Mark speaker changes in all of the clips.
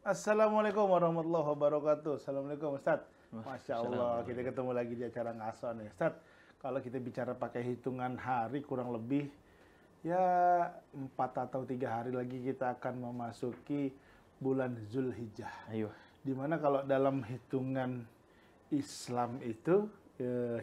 Speaker 1: Assalamualaikum warahmatullahi wabarakatuh. Assalamualaikum Ustaz. Masya Allah, kita ketemu lagi di acara ngaso nih Ustaz. Kalau kita bicara pakai hitungan hari kurang lebih ya 4 atau 3 hari lagi kita akan memasuki bulan Zulhijjah.
Speaker 2: Ayo.
Speaker 1: Dimana kalau dalam hitungan Islam itu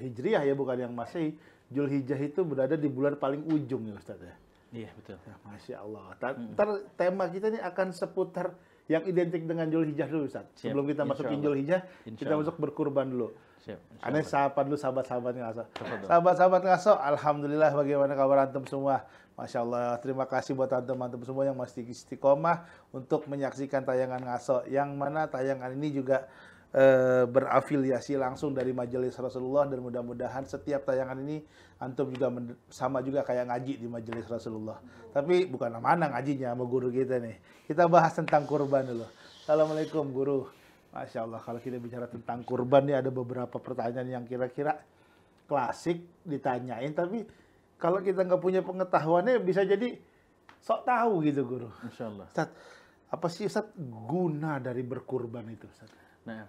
Speaker 1: Hijriyah ya, bukan yang Masehi, Zulhijjah itu berada di bulan paling ujung ya Ustaz ya.
Speaker 2: Iya, betul.
Speaker 1: Ya, Masya Allah. Ntar tema kita ini akan seputar yang identik dengan Zulhijjah dulu Ustaz. Sebelum kita masukin Zulhijjah, kita masuk berkurban dulu.
Speaker 2: Siap.
Speaker 1: Aneh sapa dulu sahabat-sahabat ngaso. Sahabat-sahabat ngaso, alhamdulillah, bagaimana kabar antum semua? Masya Allah, terima kasih buat antum-antum semua yang masih istiqomah untuk menyaksikan tayangan ngaso. Yang mana tayangan ini juga berafiliasi langsung dari Majelis Rasulullah, dan mudah-mudahan setiap tayangan ini antum juga sama juga kayak ngaji di Majelis Rasulullah. Tapi bukan mana ngajinya sama guru kita nih. Kita bahas tentang kurban dulu. Assalamualaikum guru. Masya Allah, kalau kita bicara tentang kurban nih ada beberapa pertanyaan yang kira-kira klasik ditanyain, tapi kalau kita nggak punya pengetahuannya bisa jadi sok tahu gitu guru.
Speaker 2: Insya Allah.
Speaker 1: Ustaz, apa sih Ustaz guna dari berkurban itu Ustaz?
Speaker 2: Nah,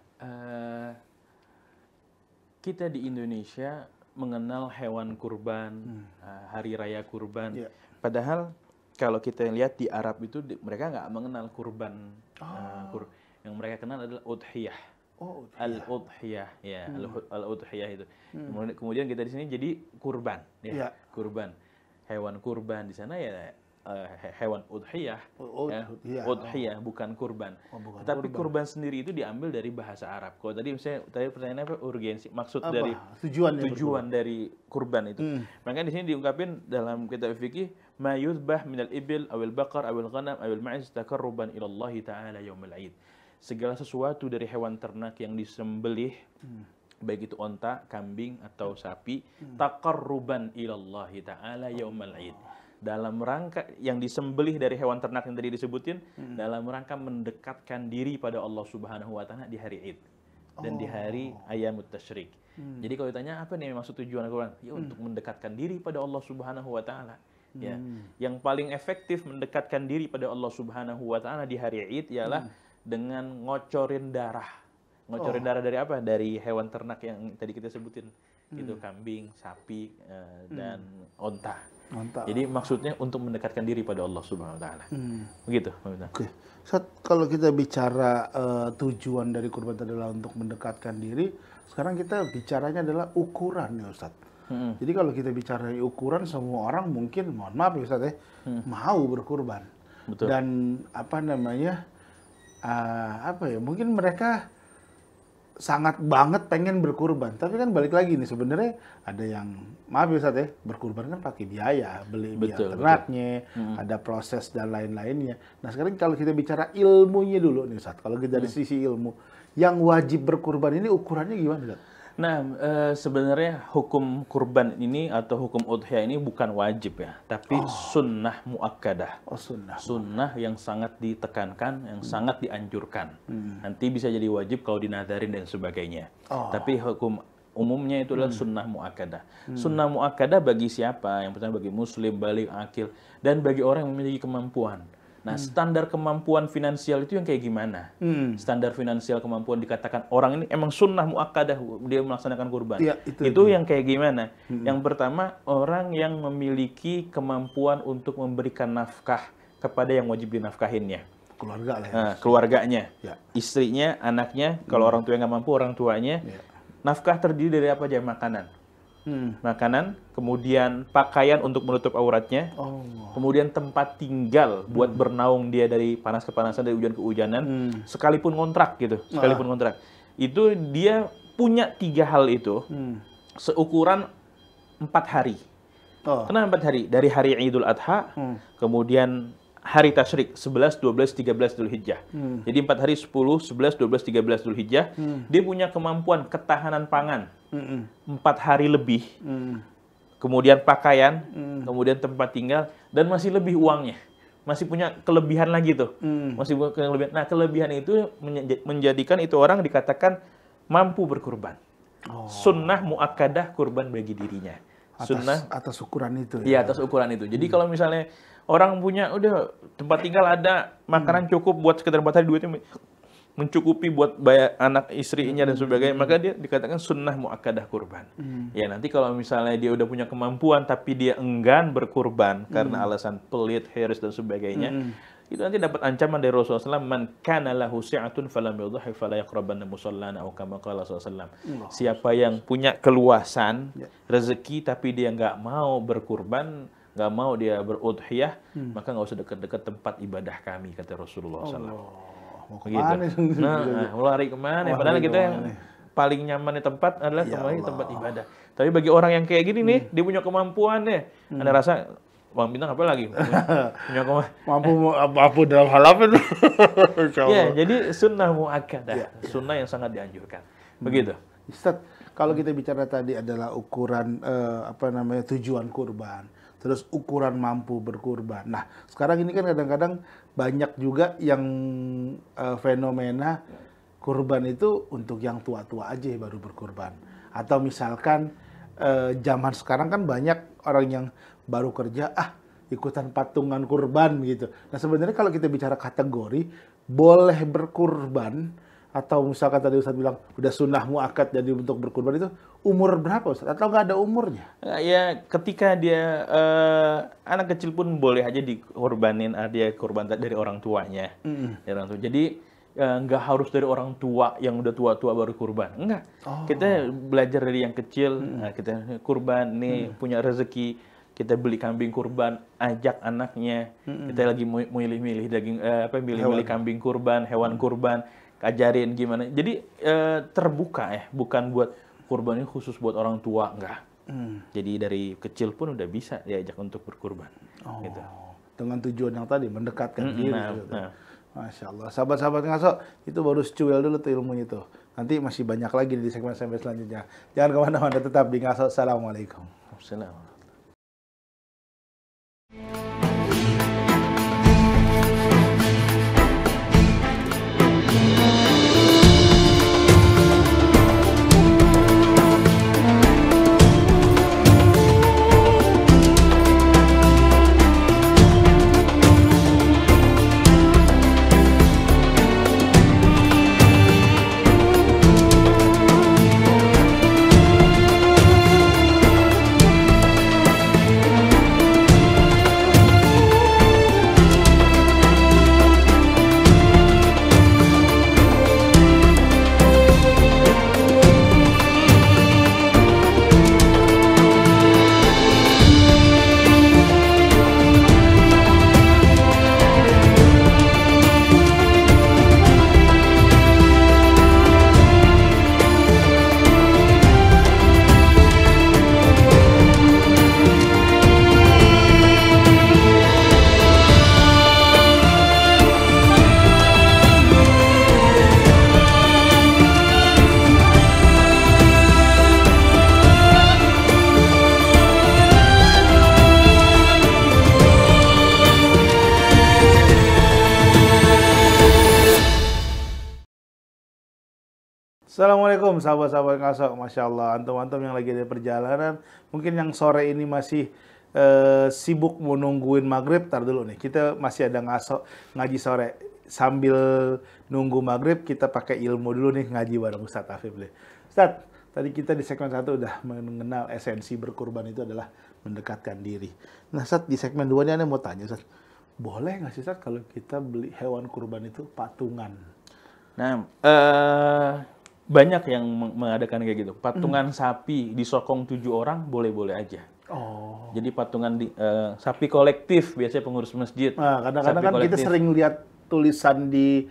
Speaker 2: kita di Indonesia mengenal hewan kurban, hari raya kurban.
Speaker 1: Yeah.
Speaker 2: Padahal kalau kita lihat di Arab itu mereka nggak mengenal kurban. Yang mereka kenal adalah udhiyah.
Speaker 1: Oh,
Speaker 2: Al-udhiyah, ya, al-udhiyah itu. Kemudian kita di sini jadi kurban, ya.
Speaker 1: Yeah.
Speaker 2: Kurban. Hewan kurban di sana ya hewan udhiyah. Udhiyah bukan kurban.
Speaker 1: Bukan
Speaker 2: Tapi kurban sendiri itu diambil dari bahasa Arab. Kalau tadi pertanyaannya apa? Urgensi. Maksud
Speaker 1: apa?
Speaker 2: dari
Speaker 1: tujuan
Speaker 2: dari kurban itu. Makanya di sini diungkapin dalam kitab fikih, ma yuzbah minal ibil awil baqar awil ghanam awil ma'iz taqarruban ila Allah taala yaumil 'id. Segala sesuatu dari hewan ternak yang disembelih, baik itu onta, kambing atau sapi, taqarruban ila Allah taala yaumil 'id. Dalam rangka yang disembelih dari hewan ternak yang tadi disebutin, dalam rangka mendekatkan diri pada Allah Subhanahu wa taala di hari Id dan di hari Ayyamut Tasyrik. Jadi kalau ditanya apa nih maksud tujuan Al-Qur'an? Ya untuk mendekatkan diri pada Allah Subhanahu wa taala. Ya. Yang paling efektif mendekatkan diri pada Allah Subhanahu wa taala di hari Id ialah dengan ngocorin darah. Ngocorin darah dari apa? Dari hewan ternak yang tadi kita sebutin. Itu kambing, sapi, dan onta.
Speaker 1: Mantap.
Speaker 2: Jadi maksudnya untuk mendekatkan diri pada Allah Subhanahu wa taala. Begitu, Pak.
Speaker 1: Oke. Ustaz, kalau kita bicara tujuan dari kurban adalah untuk mendekatkan diri, sekarang kita bicaranya adalah ukuran ya Ustaz. Jadi kalau kita bicara ukuran, semua orang mungkin, mohon maaf ya Ustaz ya, mau berkurban.
Speaker 2: Betul.
Speaker 1: Dan apa namanya, mungkin mereka sangat banget pengen berkurban, tapi kan balik lagi nih, sebenarnya ada yang, maaf ya Ustaz ya, berkurban kan pakai biaya, beli biaya ternaknya, ada proses dan lain-lainnya. Nah sekarang kalau kita bicara ilmunya dulu nih Ustaz, kalau kita dari sisi ilmu, yang wajib berkurban ini ukurannya gimana Ustaz?
Speaker 2: Nah, sebenarnya hukum kurban ini atau hukum udhiyah ini bukan wajib ya, tapi sunnah muakkadah. Sunnah yang sangat ditekankan, yang sangat dianjurkan. Nanti bisa jadi wajib kalau dinadarin dan sebagainya. Tapi hukum umumnya itu adalah sunnah muakkadah. Sunnah muakkadah bagi siapa? Yang pertama bagi muslim, baligh, akil, dan bagi orang yang memiliki kemampuan. Nah, standar kemampuan finansial itu yang kayak gimana? Standar finansial kemampuan dikatakan orang ini emang sunnah muakkadah dia melaksanakan kurban.
Speaker 1: Ya,
Speaker 2: itu yang kayak gimana? Yang pertama, orang yang memiliki kemampuan untuk memberikan nafkah kepada yang wajib dinafkahinnya.
Speaker 1: Keluarga lah ya.
Speaker 2: Nah, keluarganya,
Speaker 1: ya.
Speaker 2: Istrinya, anaknya, kalau orang tua yang nggak mampu, orang tuanya. Ya. Nafkah terdiri dari apa aja? Makanan. Makanan, kemudian pakaian untuk menutup auratnya, kemudian tempat tinggal buat bernaung dia dari panas kepanasan, dari hujan kehujanan, sekalipun kontrak gitu, sekalipun kontrak. Itu dia punya 3 hal itu, seukuran 4 hari. Kenapa 4 hari? Dari hari Idul Adha, kemudian hari Tasyrik, 11, 12, 13 Dzulhijjah. Jadi 4 hari, 10, 11, 12, 13 Dzulhijjah. Dia punya kemampuan ketahanan pangan 4 hari lebih. Kemudian pakaian, kemudian tempat tinggal, dan masih lebih uangnya. Masih punya kelebihan lagi tuh. Masih punya kelebihan. Nah, kelebihan itu menjadikan itu orang dikatakan mampu berkurban. Sunnah muakkadah kurban bagi dirinya.
Speaker 1: atas ukuran itu.
Speaker 2: Iya, atas ukuran itu. Jadi kalau misalnya orang punya udah tempat tinggal ada, makanan cukup buat sekedar batari duitnya mencukupi buat bayar anak istrinya dan sebagainya, maka dia dikatakan sunnah muakkadah kurban. Ya nanti kalau misalnya dia udah punya kemampuan tapi dia enggan berkurban karena alasan pelit, hiris dan sebagainya, itu nanti dapat ancaman dari Rasulullah SAW, man kana lahu si'atun falam yudhi fala yaqrabanna musallana aw kama qala sallallahu. Siapa yang punya keluasan rezeki tapi dia nggak mau berkurban, nggak mau dia berudhiyah, maka nggak usah dekat-dekat tempat ibadah kami, kata Rasulullah SAW.
Speaker 1: Mau
Speaker 2: kemana? Mau lari kemana? Padahal kita yang paling nyaman di tempat adalah kembali tempat ibadah. Tapi bagi orang yang kayak gini nih, dia punya kemampuan deh. Anda rasa Bang Bintang apa lagi? Punya
Speaker 1: mampu dalam hal apa itu?
Speaker 2: Ya, jadi sunnah muakkadah, sunnah yang sangat dianjurkan. Begitu.
Speaker 1: Ustaz, kalau kita bicara tadi adalah ukuran tujuan kurban, terus ukuran mampu berkurban. Nah, sekarang ini kan kadang-kadang banyak juga yang fenomena kurban itu untuk yang tua-tua aja baru berkurban. Atau misalkan zaman sekarang kan banyak orang yang baru kerja, ikutan patungan kurban gitu. Nah, sebenarnya kalau kita bicara kategori, boleh berkurban, atau misalkan tadi Ustaz bilang, udah sunnah muakkad jadi untuk berkurban itu, umur berapa Ustaz? Atau nggak ada umurnya?
Speaker 2: Ya, ketika dia, anak kecil pun boleh aja dikorbanin, dia korban dari orang tuanya. Dari orang tua. Jadi, nggak harus dari orang tua yang udah tua-tua baru kurban. Enggak. Kita belajar dari yang kecil, kita kurban, nih punya rezeki, kita beli kambing kurban, ajak anaknya, kita lagi milih-milih daging, milih-milih kambing kurban, hewan kurban, ajarin gimana. Jadi terbuka ya, bukan buat kurban ini khusus buat orang tua, enggak. Jadi dari kecil pun udah bisa diajak untuk berkurban. Gitu.
Speaker 1: Dengan tujuan yang tadi, mendekatkan diri. Masya Allah. Sahabat-sahabat ngaso, itu baru secuil dulu tuh ilmunya itu. Nanti masih banyak lagi di segmen-segmen selanjutnya. Jangan kemana-mana, tetap di ngaso. Assalamualaikum.
Speaker 2: Assalamualaikum.
Speaker 1: Assalamualaikum sahabat-sahabat ngaso. Masya Allah, antum-antum yang lagi di perjalanan, mungkin yang sore ini masih sibuk menungguin maghrib, tar dulu nih, kita masih ada ngaso, ngaji sore. Sambil nunggu maghrib, kita pakai ilmu dulu nih, ngaji bareng Ustadz Afif. Ustadz, tadi kita di segmen 1 udah mengenal esensi berkurban itu adalah mendekatkan diri. Nah Ustadz, di segmen 2 ini Anda mau tanya Ustadz, boleh nggak sih Ustadz kalau kita beli hewan kurban itu patungan?
Speaker 2: Nah, banyak yang mengadakan kayak gitu. Patungan sapi disokong 7 orang, boleh-boleh aja. Jadi patungan sapi kolektif, biasanya pengurus masjid.
Speaker 1: Nah, kadang-kadang kan kita sering lihat tulisan di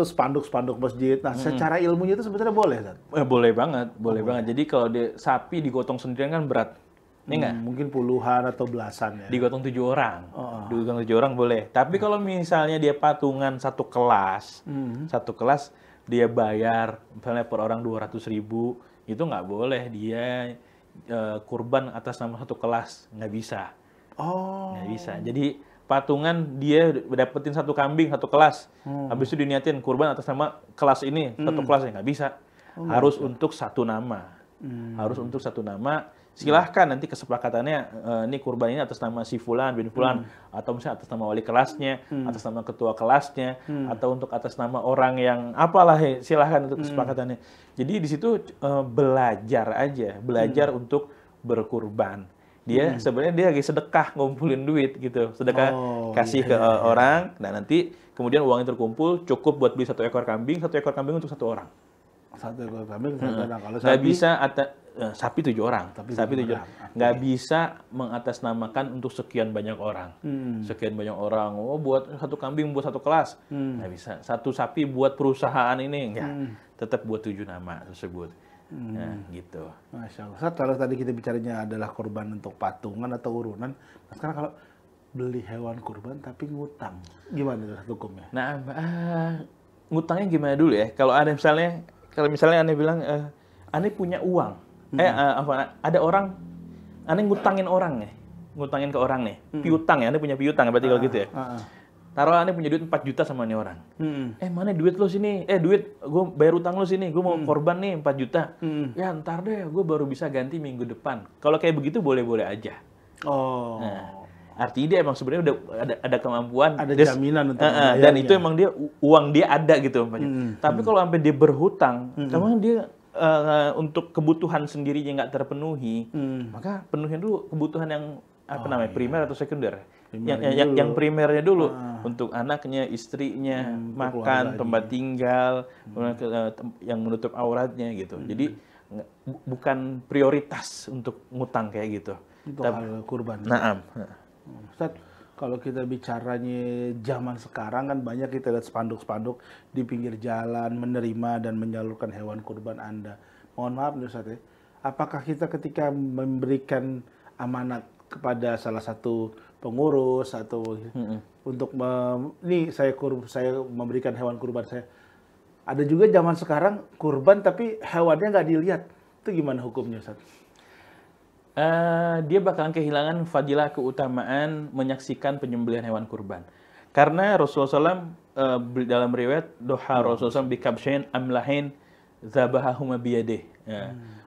Speaker 1: spanduk-spanduk masjid. Nah, secara ilmunya itu sebetulnya boleh, Ustaz?
Speaker 2: Boleh banget, boleh banget. Jadi kalau sapi digotong sendirian kan berat. Ini enggak?
Speaker 1: Mungkin puluhan atau belasan ya.
Speaker 2: Digotong 7 orang. Digotong 7 orang boleh. Tapi kalau misalnya dia patungan satu kelas, dia bayar misalnya per orang 200.000, itu nggak boleh dia kurban atas nama satu kelas, nggak bisa. Nggak bisa. Jadi patungan dia dapetin satu kambing satu kelas, habis itu diniatin kurban atas nama kelas ini, satu kelas ya nggak bisa. Harus untuk satu nama. Harus untuk satu nama. Silahkan nanti kesepakatannya ini kurban ini atas nama si Fulan bin Fulan, atau misalnya atas nama wali kelasnya, atas nama ketua kelasnya, atau untuk atas nama orang yang apalah, silahkan untuk kesepakatannya. Jadi di situ belajar aja, belajar untuk berkurban. Dia sebenarnya dia lagi sedekah ngumpulin duit gitu, sedekah kasih ke orang. Nah nanti kemudian uang yang terkumpul cukup buat beli 1 ekor kambing untuk 1 orang.
Speaker 1: 1 ekor kambing, 1 orang. Kalau
Speaker 2: nggak
Speaker 1: sapi,
Speaker 2: bisa sapi 7 orang, sapi 7 orang. Nggak bisa mengatasnamakan untuk sekian banyak orang, sekian banyak orang. Oh buat 1 kambing buat 1 kelas, nggak bisa. 1 sapi buat perusahaan ini, nggak. Tetap buat 7 nama tersebut. Nah, gitu.
Speaker 1: Masya Allah. Ustaz, kalau tadi kita bicaranya adalah kurban untuk patungan atau urunan, nah sekarang kalau beli hewan kurban tapi ngutang, gimana Ustaz hukumnya?
Speaker 2: Nah, ngutangnya gimana dulu ya? Kalau misalnya Ane bilang, Ane punya uang, ada orang, Ane ngutangin orang nih, ngutangin ke orang nih, piutang ya, Ane punya piutang, berarti kalau gitu ya. Taruh Ane punya duit 4 juta sama nih orang. Mana duit lo sini? Duit gue bayar utang lo sini, gue mau korban nih 4 juta. Ya ntar deh, gue baru bisa ganti minggu depan. Kalau kayak begitu boleh-boleh aja. Nah, artinya dia emang sebenarnya udah ada kemampuan,
Speaker 1: ada jaminan untuk
Speaker 2: dan itu emang dia uang dia ada gitu umpamanya. Tapi kalau sampai dia berhutang, emang dia untuk kebutuhan sendirinya nggak terpenuhi, maka penuhin dulu kebutuhan yang primer atau sekunder. Yang primernya dulu untuk anaknya, istrinya, makan, tempat tinggal, yang menutup auratnya gitu. Jadi bukan prioritas untuk ngutang kayak gitu.
Speaker 1: Untuk hal kurban. Ustaz, kalau kita bicaranya zaman sekarang kan banyak kita lihat spanduk-spanduk di pinggir jalan menerima dan menyalurkan hewan kurban Anda. Mohon maaf nih Ustaz ya, apakah kita ketika memberikan amanat kepada salah satu pengurus atau untuk saya memberikan hewan kurban saya, ada juga zaman sekarang kurban tapi hewannya nggak dilihat, itu gimana hukumnya Ustaz?
Speaker 2: Dia bakalan kehilangan fadilah keutamaan menyaksikan penyembelihan hewan kurban. Karena Rasulullah SAW dalam riwayat doha Rasulullah SAW bikabsyain amlahin zabahahuma biyadeh.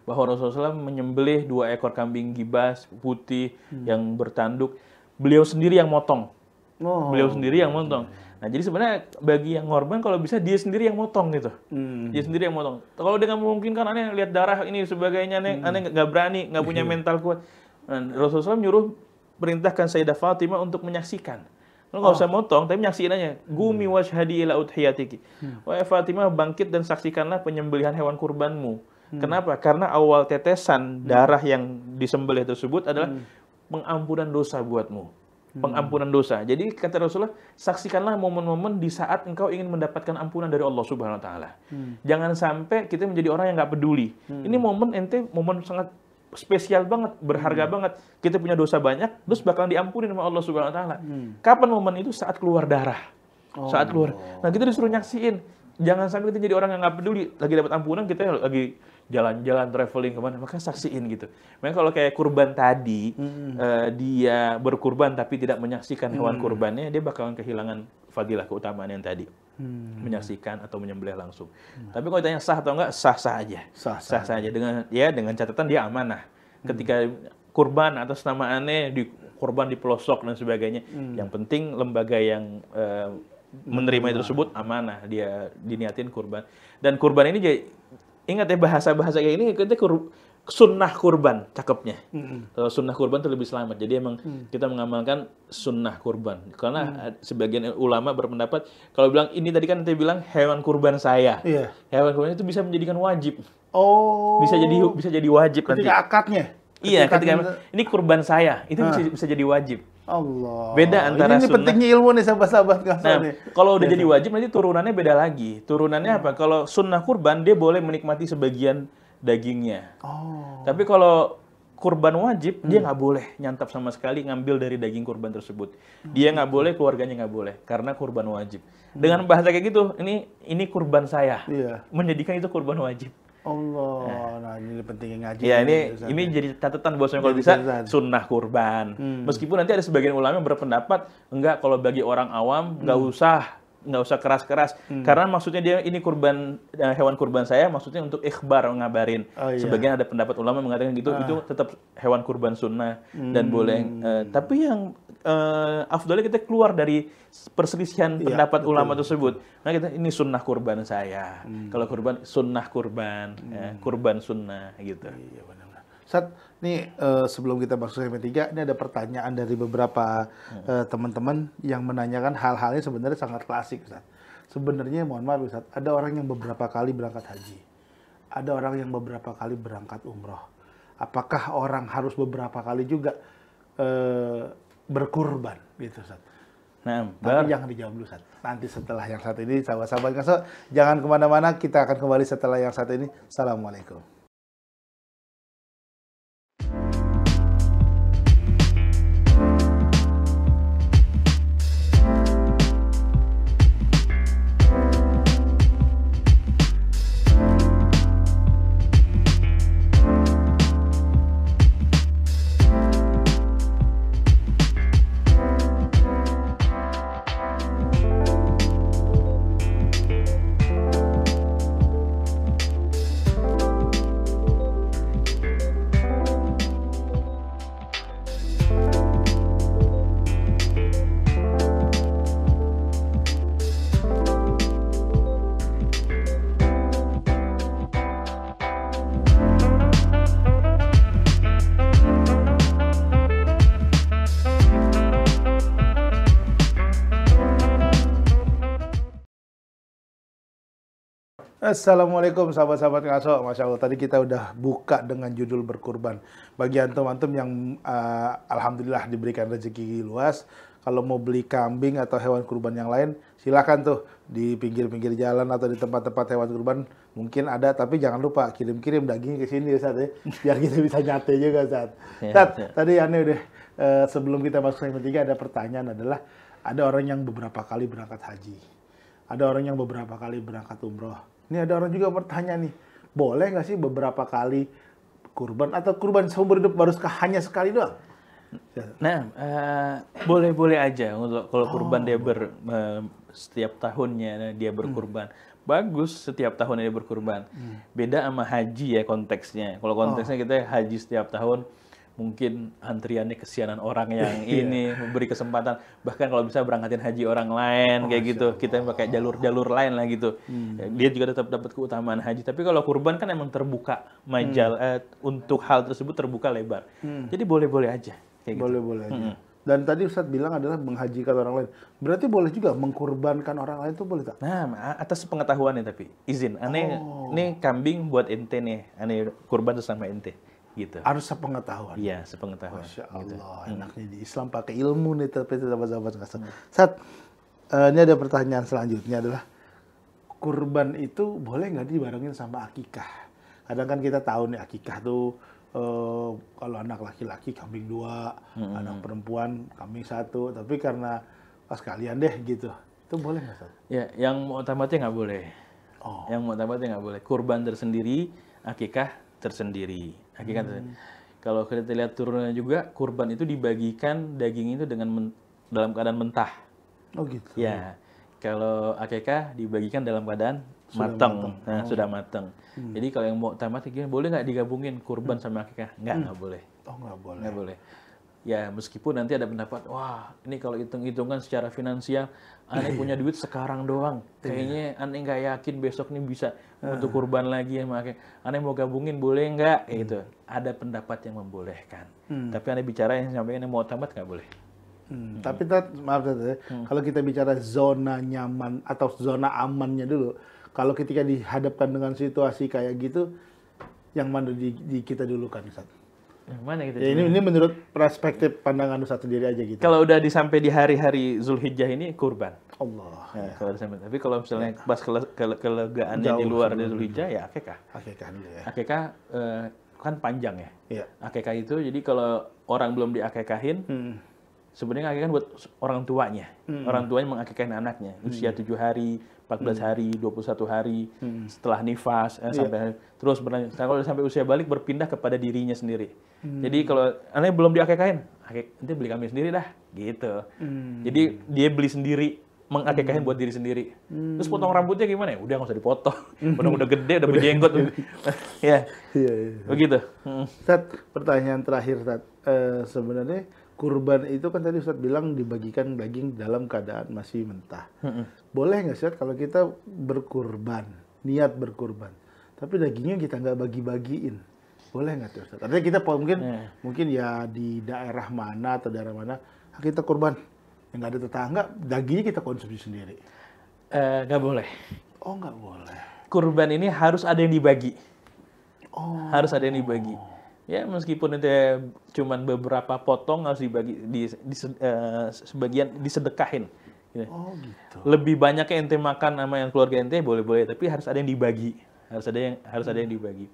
Speaker 2: Bahwa Rasulullah SAW menyembelih 2 ekor kambing gibas putih yang bertanduk. Beliau sendiri yang motong. Beliau sendiri yang motong. Nah, jadi sebenarnya bagi yang ngorban kalau bisa dia sendiri yang motong gitu. Dia sendiri yang motong. Kalau dia nggak memungkinkan, aneh lihat darah ini sebagainya, aneh nggak berani, nggak punya mental kuat. Nah, Rasulullah nyuruh perintahkan Sayyidah Fatimah untuk menyaksikan. Lo nggak usah motong, tapi menyaksikan aja. Gumi washhadi ila udhiyatiki. Wahai Fatimah, bangkit dan saksikanlah penyembelihan hewan kurbanmu. Kenapa? Karena awal tetesan darah yang disembelih tersebut adalah pengampunan dosa buatmu. Pengampunan dosa. Jadi kata Rasulullah, saksikanlah momen-momen di saat engkau ingin mendapatkan ampunan dari Allah Subhanahu Wa Taala. Jangan sampai kita menjadi orang yang nggak peduli. Ini momen momen sangat spesial banget, berharga banget. Kita punya dosa banyak, terus bakalan diampuni sama Allah Subhanahu Wa Taala. Kapan momen itu? Saat keluar darah. Saat keluar. Nah kita disuruh nyaksiin. Jangan sampai kita jadi orang yang nggak peduli. Lagi dapat ampunan, kita lagi jalan-jalan, traveling kemana, maka saksiin gitu. Makanya kalau kayak kurban tadi, dia berkurban tapi tidak menyaksikan hewan kurbannya, dia bakalan kehilangan fadilah keutamaan yang tadi. Menyaksikan atau menyembelih langsung. Tapi kalau ditanya sah atau enggak, sah-sah aja. Sah aja. Dengan catatan dia amanah. Ketika kurban atas nama aneh, kurban di pelosok dan sebagainya. Yang penting lembaga yang menerima itu tersebut amanah, dia diniatin kurban. Dan kurban ini ingat ya, bahasa-bahasa kayak ini kita sunnah kurban, cakepnya. Kalau sunnah kurban itu lebih selamat. Jadi emang kita mengamalkan sunnah kurban. Karena sebagian ulama berpendapat, kalau bilang ini tadi kan kita bilang hewan kurban saya. Hewan kurban itu bisa menjadikan wajib. Bisa jadi wajib
Speaker 1: ketika
Speaker 2: nanti.
Speaker 1: Akadnya.
Speaker 2: Iya, ketika ini kurban saya, itu bisa jadi wajib.
Speaker 1: Allah.
Speaker 2: Beda antara
Speaker 1: ini pentingnya ilmu nih sahabat-sahabat.
Speaker 2: Nah, kalau udah jadi wajib nanti turunannya beda lagi. Turunannya apa? Kalau sunnah kurban dia boleh menikmati sebagian dagingnya. Tapi kalau kurban wajib dia nggak boleh nyantap sama sekali ngambil dari daging kurban tersebut. Dia nggak boleh, keluarganya nggak boleh karena kurban wajib. Dengan bahasa kayak gitu, ini kurban saya. Menjadikan itu kurban wajib.
Speaker 1: Allah, nah ini pentingnya ngaji.
Speaker 2: Ya ini jadi catatan bosnya kalau bisa sunnah kurban. Meskipun nanti ada sebagian ulama yang berpendapat enggak, kalau bagi orang awam nggak usah nggak usah keras-keras. Karena maksudnya dia ini kurban hewan kurban saya, maksudnya untuk ikhbar, ngabarin. Sebagian ada pendapat ulama mengatakan gitu, itu tetap hewan kurban sunnah dan boleh. Tapi yang afdalnya kita keluar dari perselisihan pendapat ulama tersebut. Nah kita ini sunnah kurban saya. Kalau kurban sunnah kurban, kurban sunnah gitu.
Speaker 1: Iya benar. Ustaz, nih sebelum kita masuk segmen 3, ini ada pertanyaan dari beberapa teman-teman yang menanyakan hal-hal ini sebenarnya sangat klasik, Ustaz. Sebenarnya mohon maaf, Ustaz, ada orang yang beberapa kali berangkat haji. Ada orang yang beberapa kali berangkat umroh. Apakah orang harus beberapa kali juga berkurban gitu, Ustaz?
Speaker 2: Nah,
Speaker 1: tapi jangan dijawab dulu, Ustaz. Nanti setelah yang satu ini, sahabat-sahabat ngaso, jangan kemana-mana, kita akan kembali setelah yang satu ini. Assalamualaikum. Assalamualaikum sahabat-sahabat ngaso. Masya Allah, tadi kita udah buka dengan judul berkurban. Bagi antum-antum yang alhamdulillah diberikan rezeki luas, kalau mau beli kambing atau hewan kurban yang lain, silakan tuh di pinggir-pinggir jalan atau di tempat-tempat hewan kurban mungkin ada, tapi jangan lupa kirim-kirim dagingnya ke sini ya, Ustaz, ya, biar kita bisa nyate juga, Ustaz. Ustaz, tadi aneh udah sebelum kita masuk segmen 3 ada pertanyaan adalah ada orang yang beberapa kali berangkat haji, ada orang yang beberapa kali berangkat umroh. Ini ada orang juga bertanya nih, boleh nggak sih beberapa kali kurban atau kurban seumur hidup baruskah hanya sekali doang?
Speaker 2: Nah, boleh-boleh aja untuk kalau kurban dia setiap tahunnya dia berkurban. Bagus setiap tahun dia berkurban. Beda sama haji ya konteksnya. Kalau konteksnya kita haji setiap tahun, mungkin antriannya kesianan orang yang ini memberi kesempatan, bahkan kalau bisa berangkatin haji orang lain kayak gitu, kita pakai jalur-jalur lain lah gitu. Dia juga tetap dapat keutamaan haji. Tapi kalau kurban kan emang terbuka majal untuk hal tersebut, terbuka lebar. Jadi boleh-boleh aja kayak
Speaker 1: boleh-boleh aja. Dan tadi Ustadz bilang adalah menghajikan orang lain. Berarti boleh juga mengkurbankan orang lain itu boleh tak?
Speaker 2: Nah, atas pengetahuannya tapi izin. Aneh nih kambing buat ente nih, aneh kurban sama ente. Gitu.
Speaker 1: Harus sepengetahuan.
Speaker 2: Iya, sepengetahuan.
Speaker 1: Masya Allah, gitu. Enaknya di Islam pakai ilmu nih, tapi sahabat-sahabat ngasih. Saat ini ada pertanyaan selanjutnya adalah kurban itu boleh nggak dibarengin sama akikah? Kadang kan kita tahu nih akikah tuh kalau anak laki-laki kambing 2, anak perempuan kambing 1, tapi karena pas kalian deh gitu, itu boleh nggak, Ustaz?
Speaker 2: Ya, yang mu'tamadnya nggak boleh. Yang mu'tamadnya nggak boleh. Kurban tersendiri, akikah tersendiri. Kalau kita lihat turunannya juga, kurban itu dibagikan daging itu dalam keadaan mentah.
Speaker 1: Oh gitu.
Speaker 2: Ya, kalau akikah dibagikan dalam keadaan matang. Nah, sudah matang. Jadi kalau yang mau tamat, boleh nggak digabungin kurban sama akikah? Nggak boleh.
Speaker 1: Oh nggak boleh.
Speaker 2: Nggak boleh. Ya, meskipun nanti ada pendapat, wah ini kalau hitung-hitungan secara finansial, aneh punya duit sekarang doang. Kayaknya aneh nggak yakin besok nih bisa untuk kurban lagi ya, makanya aneh mau gabungin boleh nggak? Gitu. Ada pendapat yang membolehkan. Tapi aneh bicara yang sampai aneh mau tamat nggak boleh.
Speaker 1: Tapi maaf Tante, kalau kita bicara zona nyaman atau zona amannya dulu, kalau ketika dihadapkan dengan situasi kayak gitu, yang mana di kita dulu kan, Ustaz?
Speaker 2: Yang mana gitu?
Speaker 1: Ya, ini menurut perspektif pandangan Ustaz sendiri aja gitu.
Speaker 2: Kalau udah sampai di hari-hari Zulhijjah ini kurban.
Speaker 1: Allah.
Speaker 2: Nah, kalau sampai. Tapi kalau misalnya pas kelegaannya di luar dari Zulhijjah ya akikah.
Speaker 1: Akikah dulu ya.
Speaker 2: Akikah kan panjang ya.
Speaker 1: Iya.
Speaker 2: Akikah itu jadi kalau orang belum diakikahin, sebenarnya akikah buat orang tuanya. Orang tuanya mengakikahin anaknya usia 7 hari, 14 hari, 21 hari setelah nifas sampai terus berlanjut. Kalau sampai usia balik berpindah kepada dirinya sendiri. Jadi kalau aneh belum diakikahin, nanti beli kambing sendiri dah gitu. Jadi dia beli sendiri mengakekahin buat diri sendiri. Terus potong rambutnya gimana ya? Udah nggak usah dipotong. Udah gede, udah berjenggot. Ya,
Speaker 1: Iya.
Speaker 2: begitu.
Speaker 1: Ustaz, pertanyaan terakhir, Ustaz. Sebenarnya kurban itu kan tadi Ustaz bilang dibagikan daging dalam keadaan masih mentah. Boleh nggak Ustaz kalau kita berkurban, niat berkurban, tapi dagingnya kita nggak bagi-bagiin? Boleh nggak tuh Ustaz? Artinya kita mungkin ya di daerah mana atau daerah mana kita kurban, yang nggak ada tetangga, dagingnya kita konsumsi sendiri.
Speaker 2: Nggak boleh.
Speaker 1: Oh, nggak boleh.
Speaker 2: Kurban ini harus ada yang dibagi.
Speaker 1: Oh.
Speaker 2: Harus ada yang dibagi. Ya meskipun itu cuman beberapa potong harus dibagi, sebagian disedekahin. Gitu.
Speaker 1: Oh gitu.
Speaker 2: Lebih banyak ente makan sama yang keluarga ente boleh-boleh, tapi harus ada yang dibagi. Harus ada yang dibagi.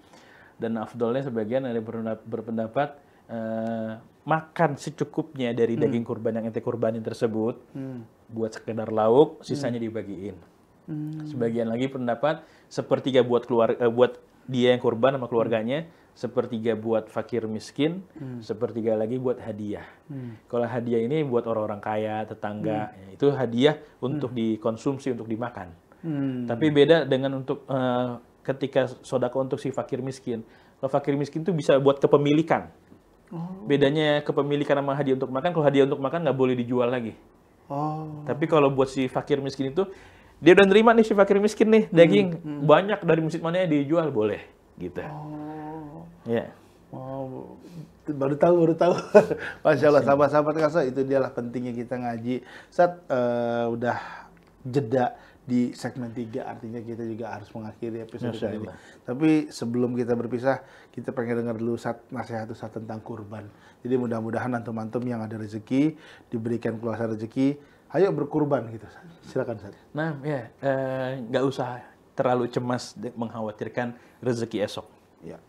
Speaker 2: Dan afdolnya sebagian ada berpendapat makan secukupnya dari daging kurban yang ente kurbanin tersebut buat sekedar lauk, sisanya dibagiin. Sebagian lagi pendapat sepertiga buat buat dia yang kurban sama keluarganya, sepertiga buat fakir miskin, sepertiga lagi buat hadiah. Kalau hadiah ini buat orang-orang kaya, tetangga, ya, itu hadiah untuk dikonsumsi, untuk dimakan. Tapi beda dengan untuk ketika sodako untuk si fakir miskin. Kalau fakir miskin itu bisa buat kepemilikan. Bedanya kepemilikan sama hadiah untuk makan, kalau hadiah untuk makan nggak boleh dijual lagi. Tapi kalau buat si fakir miskin itu, dia udah nerima nih si fakir miskin nih, daging banyak dari masjid mana dijual, boleh. Gitu. Ya.
Speaker 1: Baru tahu. Masya Allah, sahabat-sahabat Kaso, itu dialah pentingnya kita ngaji. Saat udah jeda di segmen 3, artinya kita juga harus mengakhiri episode kali ini. Tapi sebelum kita berpisah, kita pengen dengar dulu nasihat Ustaz tentang kurban. Jadi mudah-mudahan antum-antum yang ada rezeki, diberikan keluasan rezeki, ayo berkurban gitu. Silakan Ustaz.
Speaker 2: Nah, ya, nggak usah terlalu cemas mengkhawatirkan rezeki esok.
Speaker 1: Ya,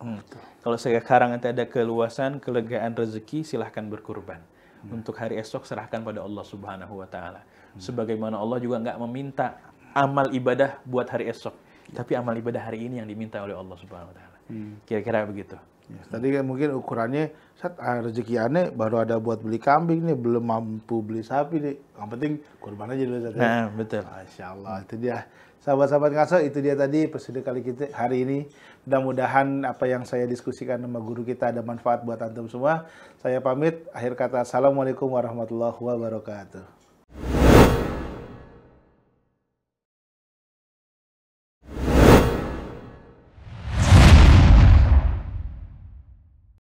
Speaker 2: Kalau sekarang nanti ada keluasan, kelegaan rezeki, silahkan berkurban. Untuk hari esok serahkan pada Allah Subhanahu wa Ta'ala. Sebagaimana Allah juga nggak meminta amal ibadah buat hari esok, tapi amal ibadah hari ini yang diminta oleh Allah Subhanahu wa Ta'ala. Kira-kira begitu.
Speaker 1: Ya, tadi kan mungkin ukurannya rezeki aneh baru ada buat beli kambing nih, belum mampu beli sapi nih. Yang penting kurban aja dulu Ustaz.
Speaker 2: Nah, betul.
Speaker 1: Masya Allah, itu dia. Sahabat-sahabat Ngaso, itu dia tadi episode kali kita hari ini. Mudah-mudahan apa yang saya diskusikan sama guru kita ada manfaat buat antum semua. Saya pamit, akhir kata, Assalamualaikum warahmatullahi wabarakatuh.